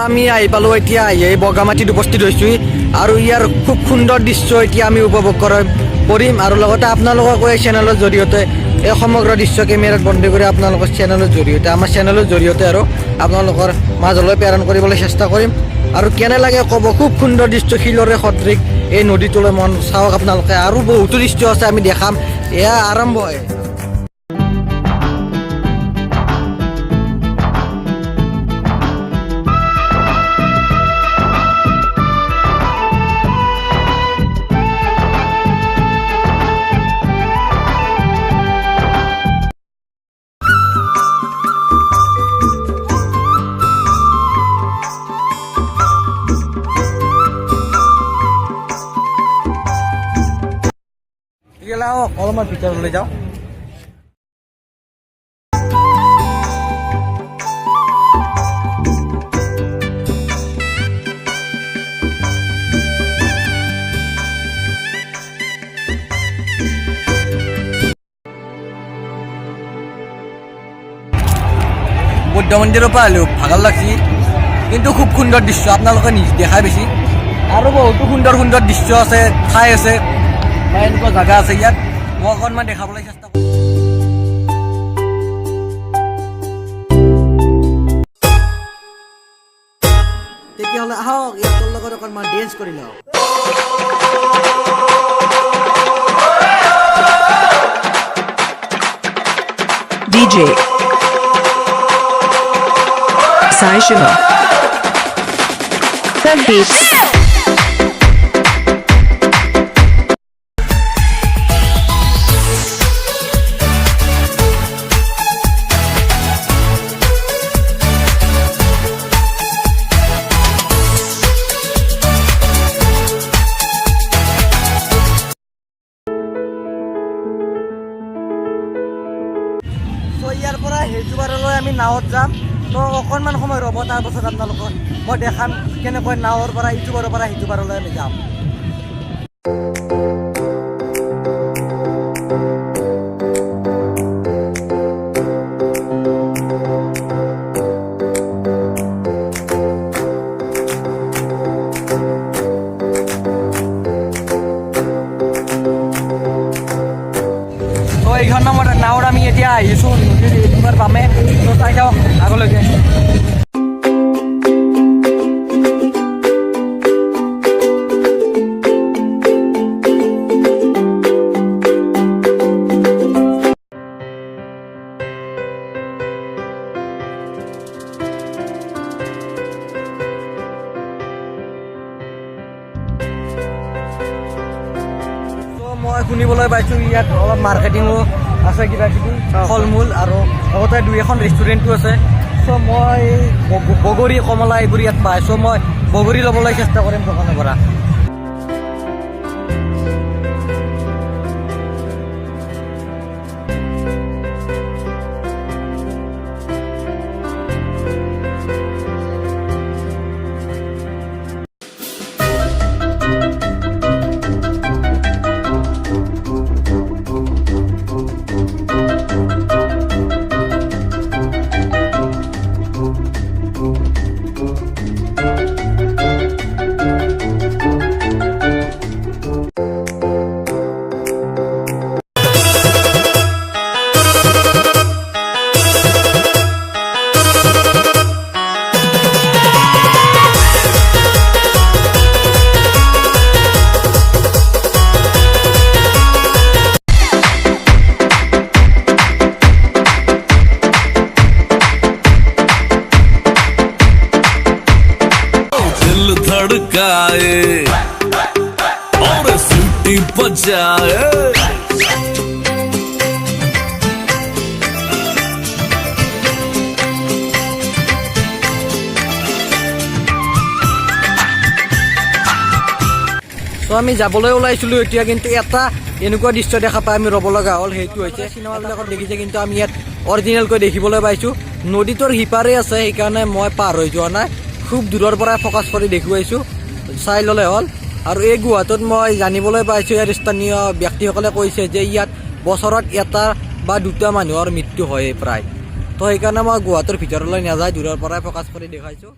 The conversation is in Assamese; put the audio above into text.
আমি আহি পালোঁ এতিয়া এই বগামাটিত উপস্থিত হৈছোঁ আৰু ইয়াৰ খুব সুন্দৰ দৃশ্য এতিয়া আমি উপভোগ কৰিম আৰু লগতে আপোনালোকক এই চেনেলৰ জৰিয়তে এই সমগ্ৰ দৃশ্য কেমেৰাত বন্দী কৰি আপোনালোকৰ চেনেলৰ জৰিয়তে আমাৰ চেনেলৰ জৰিয়তে আৰু আপোনালোকৰ মাজলৈ প্ৰেৰণ কৰিবলৈ চেষ্টা কৰিম আৰু কেনে লাগে ক'ব। খুব সুন্দৰ দৃশ্য, শিলৰে সদৃশ এই নদীটোলৈ মন চাওক আপোনালোকে। আৰু বহুতো দৃশ্য আছে আমি দেখাম, এয়া আৰম্ভ হয়। অলপমান ভিতৰলৈ যাওঁ। বুদ্ধ মন্দিৰৰ পৰা আহিলোঁ, ভাগৰ লাগছি, কিন্তু খুব সুন্দৰ দৃশ্য আপোনালোকে দেখাই বেছি। আৰু বহুতো সুন্দৰ সুন্দৰ দৃশ্য আছে, ঠাই আছে বা এনেকুৱা জাগা আছে ইয়াত, মই অকণমান দেখাবলৈ চেষ্টা কৰিম। তেতিয়াহ'লে আহক ইয়াৰ লগত অকণমান ডেন্স কৰি লওঁ। DJ Sai Shiva The Beats ইয়াৰ পৰা হেজুবাৰলৈ আমি নাৱত যাম, তো অকণমান সময় ৰ'ব, তাৰপাছত আপোনালোকক মই দেখাম কেনেকৈ নাৱৰ পৰা ইটো পাৰৰ পৰা সিটো পাৰলৈ আমি যাম। এইখন নাৱত আমি এতিয়া আহিছোঁ নদীৰ এইবাৰ পামে, তো চাই যাওঁ আগলৈকে। মই শুনিবলৈ পাইছোঁ ইয়াত অলপ মাৰ্কেটিঙো আছে, কিবা কিবি ফল মূল, আৰু লগতে দুই এখন ৰেষ্টুৰেণ্টো আছে। চ' মই বগৰী, কমলা এইবোৰ ইয়াত পাই, চ' মই বগৰী ল'বলৈ চেষ্টা কৰিম দোকানৰ পৰা। धड़काए और सीटी बजाए তো আমি যাবলৈ ওলাইছিলোঁ এতিয়া, কিন্তু এটা এনেকুৱা দৃশ্য দেখা পাই আমি ৰ'ব লগা হ'ল। সেইটো হৈছে চিনেমাবিলাকত দেখিছে, কিন্তু আমি ইয়াত অৰিজিনেলকৈ দেখিবলৈ পাইছোঁ। নদীটোৰ সিপাৰে আছে, সেইকাৰণে মই পাৰ হৈ যোৱা নাই, খুব দূৰৰ পৰাই ফ'কাছ কৰি দেখুৱাইছোঁ, চাই ল'লে হ'ল। আৰু এই গুহাটোত মই জানিবলৈ পাইছোঁ, ইয়াৰ স্থানীয় ব্যক্তিসকলে কৈছে যে ইয়াত বছৰত এটা বা দুটা মানুহৰ মৃত্যু হয় প্ৰায়। তো সেইকাৰণে মই গুহাটোৰ ভিতৰলৈ নাযায়, দূৰৰ পৰাই ফ'কাছ কৰি দেখাইছোঁ।